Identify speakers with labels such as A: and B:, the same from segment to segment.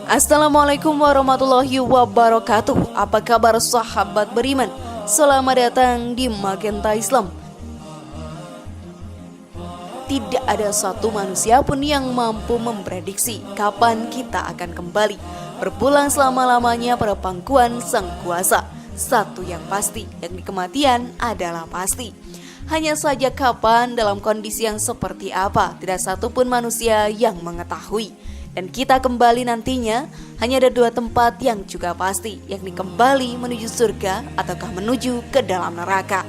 A: Assalamualaikum warahmatullahi wabarakatuh. Apa kabar sahabat beriman? Selamat datang di Magenta Islam. Tidak ada satu manusia pun yang mampu memprediksi kapan kita akan kembali berpulang selama-lamanya pada pangkuan Sang Kuasa. Satu yang pasti, yakni kematian adalah pasti. Hanya saja kapan, dalam kondisi yang seperti apa, tidak satu pun manusia yang mengetahui. Dan kita kembali nantinya hanya ada dua tempat yang juga pasti, yakni kembali menuju surga ataukah menuju ke dalam neraka.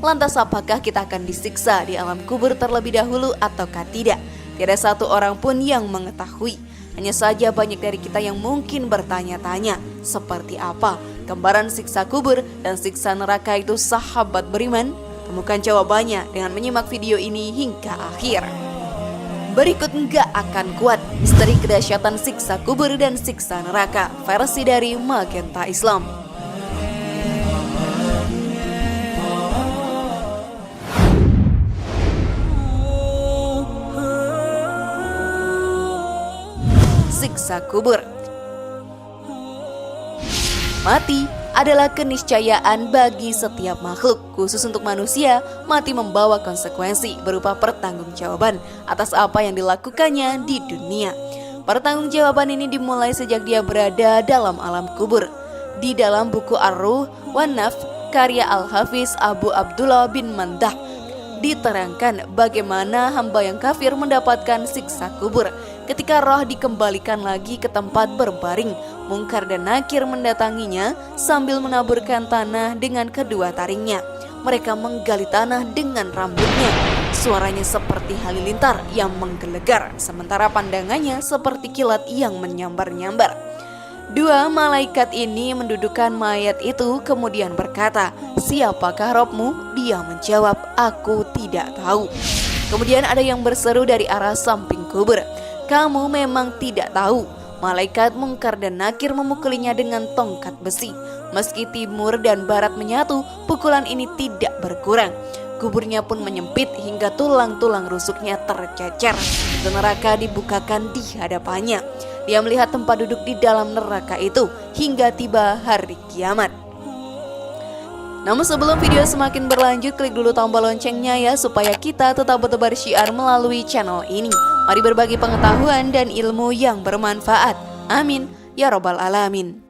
A: Lantas apakah kita akan disiksa di alam kubur terlebih dahulu ataukah tidak? Tidak satu orang pun yang mengetahui. Hanya saja banyak dari kita yang mungkin bertanya-tanya, seperti apa gambaran siksa kubur dan siksa neraka itu, sahabat beriman? Temukan jawabannya dengan menyimak video ini hingga akhir. Berikut nggak akan kuat misteri kedahsyatan siksa kubur dan siksa neraka, versi dari Magenta Islam. Siksa kubur. Mati adalah keniscayaan bagi setiap makhluk. Khusus untuk manusia, mati membawa konsekuensi berupa pertanggungjawaban atas apa yang dilakukannya di dunia. Pertanggungjawaban ini dimulai sejak dia berada dalam alam kubur. Di dalam buku Ar-Ruh wan Nafs karya Al-Hafiz Abu Abdullah bin Mandah diterangkan bagaimana hamba yang kafir mendapatkan siksa kubur. Ketika roh dikembalikan lagi ke tempat berbaring, Mungkar dan Nakir mendatanginya sambil menaburkan tanah dengan kedua taringnya. Mereka menggali tanah dengan rambutnya. Suaranya seperti halilintar yang menggelegar, sementara pandangannya seperti kilat yang menyambar-nyambar. Dua malaikat ini mendudukan mayat itu kemudian berkata, "Siapakah Robmu?" Dia menjawab, "Aku tidak tahu." Kemudian ada yang berseru dari arah samping kubur, "Kamu memang tidak tahu." Malaikat Mungkar dan Nakir memukulinya dengan tongkat besi. Meski timur dan barat menyatu, pukulan ini tidak berkurang. Kuburnya pun menyempit hingga tulang-tulang rusuknya tercecer. Dan neraka dibukakan di hadapannya. Dia melihat tempat duduk di dalam neraka itu hingga tiba hari kiamat. Namun sebelum video semakin berlanjut, klik dulu tombol loncengnya ya, supaya kita tetap bertebar syiar melalui channel ini. Mari berbagi pengetahuan dan ilmu yang bermanfaat. Amin ya robbal alamin.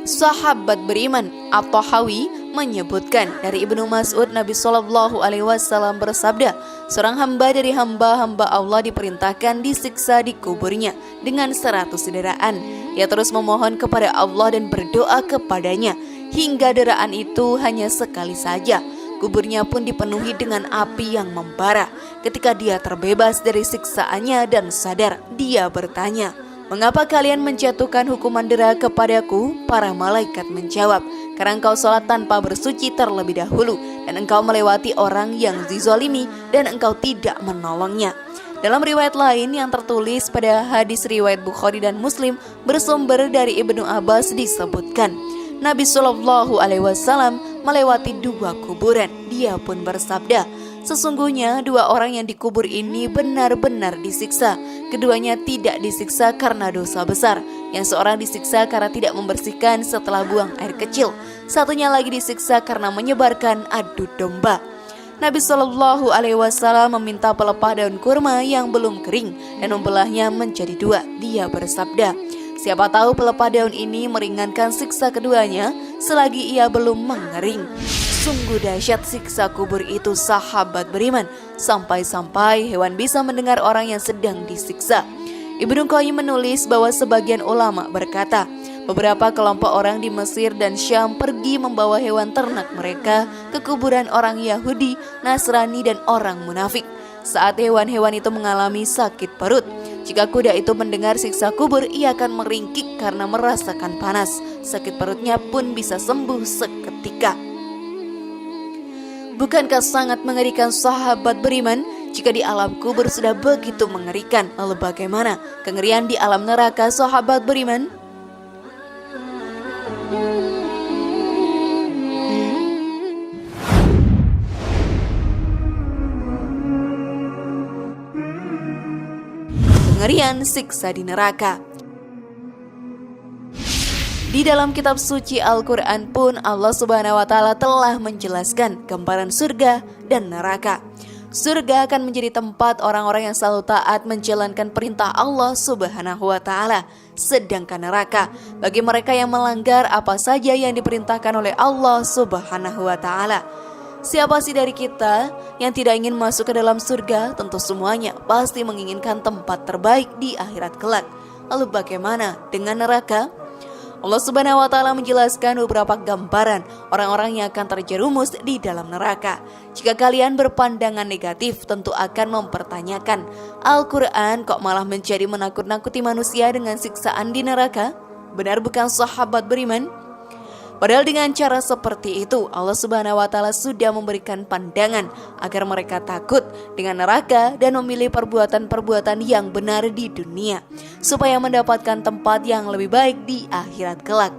A: Sahabat beriman, At-Tahawi menyebutkan dari Ibnu Mas'ud, Nabi Shallallahu Alaihi Wasallam bersabda, seorang hamba dari hamba-hamba Allah diperintahkan disiksa di kuburnya dengan 100 deraan. Ia terus memohon kepada Allah dan berdoa kepadanya hingga deraan itu hanya sekali saja. Kuburnya pun dipenuhi dengan api yang membara. Ketika dia terbebas dari siksaannya dan sadar, dia bertanya, "Mengapa kalian menjatuhkan hukuman dera kepadaku?" Para malaikat menjawab, "Karena engkau sholat tanpa bersuci terlebih dahulu, dan engkau melewati orang yang dizalimi, dan engkau tidak menolongnya." Dalam riwayat lain yang tertulis pada hadis riwayat Bukhari dan Muslim bersumber dari Ibnu Abbas disebutkan, Nabi Shallallahu Alaihi Wasallam melewati dua kuburan. Dia pun bersabda, "Sesungguhnya dua orang yang dikubur ini benar-benar disiksa. Keduanya tidak disiksa karena dosa besar. Yang seorang disiksa karena tidak membersihkan setelah buang air kecil. Satunya lagi disiksa karena menyebarkan adu domba." Nabi Shallallahu Alaihi Wasallam meminta pelepah daun kurma yang belum kering dan membelahnya menjadi dua. Dia bersabda, "Siapa tahu pelepah daun ini meringankan siksa keduanya selagi ia belum mengering." Sungguh dahsyat siksa kubur itu, sahabat beriman, sampai-sampai hewan bisa mendengar orang yang sedang disiksa. Ibnu Qayyim menulis bahwa sebagian ulama berkata, beberapa kelompok orang di Mesir dan Syam pergi membawa hewan ternak mereka ke kuburan orang Yahudi, Nasrani, dan orang munafik. Saat hewan-hewan itu mengalami sakit perut, jika kuda itu mendengar siksa kubur, ia akan meringkik karena merasakan panas. Sakit perutnya pun bisa sembuh seketika. Bukankah sangat mengerikan, sahabat beriman? Jika di alam kubur sudah begitu mengerikan, lalu bagaimana kengerian di alam neraka, sahabat beriman? kengerian siksa di neraka. Di dalam kitab suci Al-Quran pun Allah Subhanahu wa Ta'ala telah menjelaskan gambaran surga dan neraka. Surga akan menjadi tempat orang-orang yang selalu taat menjalankan perintah Allah Subhanahu wa Ta'ala. Sedangkan neraka bagi mereka yang melanggar apa saja yang diperintahkan oleh Allah Subhanahu wa Ta'ala. Siapa sih dari kita yang tidak ingin masuk ke dalam surga? Tentu semuanya pasti menginginkan tempat terbaik di akhirat kelak. Lalu bagaimana dengan neraka? Allah Subhanahu wa Ta'ala menjelaskan beberapa gambaran orang-orang yang akan terjerumus di dalam neraka. Jika kalian berpandangan negatif, tentu akan mempertanyakan, Al-Quran kok malah menjadi menakut-nakuti manusia dengan siksaan di neraka? Benar bukan sahabat beriman? Padahal dengan cara seperti itu, Allah Subhanahu wa Ta'ala sudah memberikan pandangan agar mereka takut dengan neraka dan memilih perbuatan-perbuatan yang benar di dunia, supaya mendapatkan tempat yang lebih baik di akhirat kelak.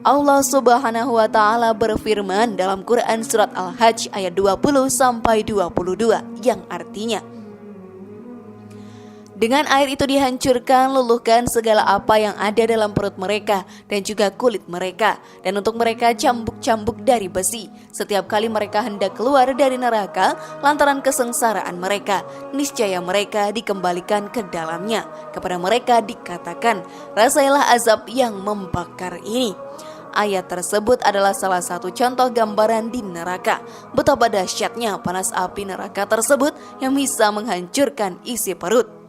A: Allah Subhanahu wa Ta'ala berfirman dalam Quran surat Al-Hajj ayat 20-22 yang artinya, dengan air itu dihancurkan, luluhkan segala apa yang ada dalam perut mereka dan juga kulit mereka. Dan untuk mereka cambuk-cambuk dari besi. Setiap kali mereka hendak keluar dari neraka lantaran kesengsaraan mereka, niscaya mereka dikembalikan ke dalamnya. Kepada mereka dikatakan, rasailah azab yang membakar ini. Ayat tersebut adalah salah satu contoh gambaran di neraka. Betapa dahsyatnya panas api neraka tersebut yang bisa menghancurkan isi perut.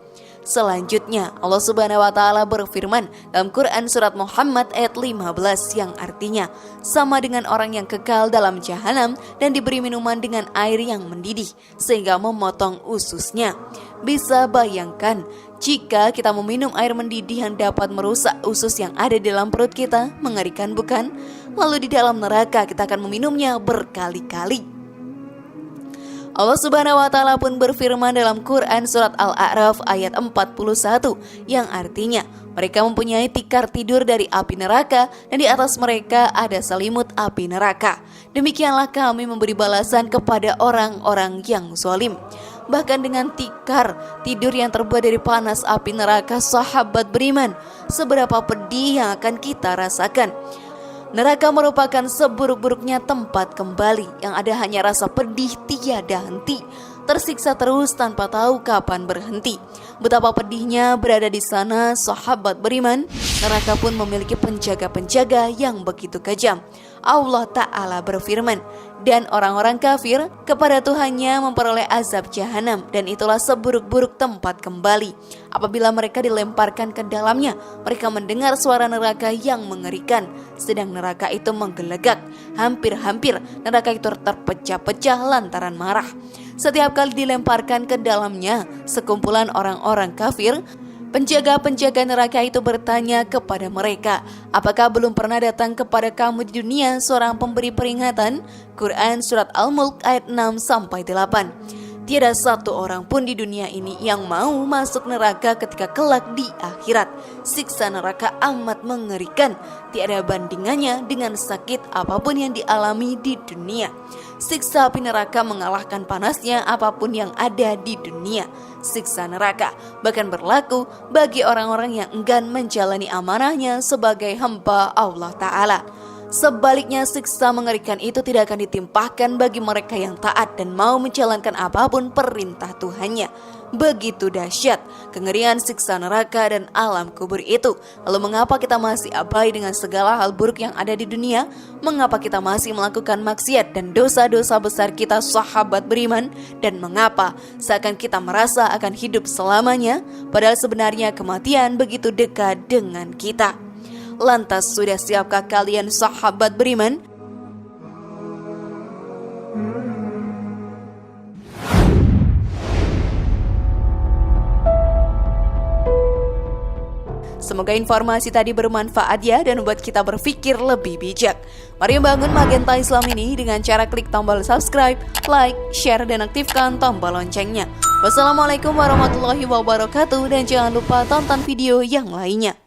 A: Selanjutnya Allah Subhanahu wa Ta'ala berfirman dalam Quran surat Muhammad ayat 15 yang artinya, sama dengan orang yang kekal dalam jahanam dan diberi minuman dengan air yang mendidih sehingga memotong ususnya. Bisa bayangkan jika kita meminum air mendidih yang dapat merusak usus yang ada di dalam perut kita? Mengerikan bukan? Lalu di dalam neraka kita akan meminumnya berkali-kali. Allah Subhanahu wa Ta'ala pun berfirman dalam Quran surat Al-A'raf ayat 41 yang artinya, mereka mempunyai tikar tidur dari api neraka dan di atas mereka ada selimut api neraka. Demikianlah kami memberi balasan kepada orang-orang yang zalim. Bahkan dengan tikar tidur yang terbuat dari panas api neraka, sahabat beriman, seberapa pedih yang akan kita rasakan. Neraka merupakan seburuk-buruknya tempat kembali yang ada hanya rasa pedih tiada henti, tersiksa terus tanpa tahu kapan berhenti. Betapa pedihnya berada di sana, sahabat beriman. Neraka pun memiliki penjaga-penjaga yang begitu kejam. Allah Ta'ala berfirman, dan orang-orang kafir kepada Tuhannya memperoleh azab jahanam, dan itulah seburuk-buruk tempat kembali. Apabila mereka dilemparkan ke dalamnya, mereka mendengar suara neraka yang mengerikan, sedang neraka itu menggelegak. Hampir-hampir neraka itu terpecah-pecah lantaran marah. Setiap kali dilemparkan ke dalamnya, sekumpulan orang-orang kafir, penjaga-penjaga neraka itu bertanya kepada mereka, apakah belum pernah datang kepada kamu di dunia seorang pemberi peringatan? Quran surat Al-Mulk ayat 6-8. Tiada satu orang pun di dunia ini yang mau masuk neraka ketika kelak di akhirat. Siksa neraka amat mengerikan, tiada bandingannya dengan sakit apapun yang dialami di dunia. Siksa api neraka mengalahkan panasnya apapun yang ada di dunia. Siksa neraka bahkan berlaku bagi orang-orang yang enggan menjalani amanahnya sebagai hamba Allah Ta'ala. Sebaliknya, siksa mengerikan itu tidak akan ditimpahkan bagi mereka yang taat dan mau menjalankan apapun perintah Tuhannya. Begitu dahsyat kengerian siksa neraka dan alam kubur itu. Lalu mengapa kita masih abai dengan segala hal buruk yang ada di dunia? Mengapa kita masih melakukan maksiat dan dosa-dosa besar kita, sahabat beriman? Dan mengapa seakan kita merasa akan hidup selamanya, padahal sebenarnya kematian begitu dekat dengan kita? Lantas sudah siapkah kalian, sahabat beriman? Semoga informasi tadi bermanfaat ya dan membuat kita berpikir lebih bijak. Mari bangun Magenta Islam ini dengan cara klik tombol subscribe, like, share, dan aktifkan tombol loncengnya. Wassalamualaikum warahmatullahi wabarakatuh dan jangan lupa tonton video yang lainnya.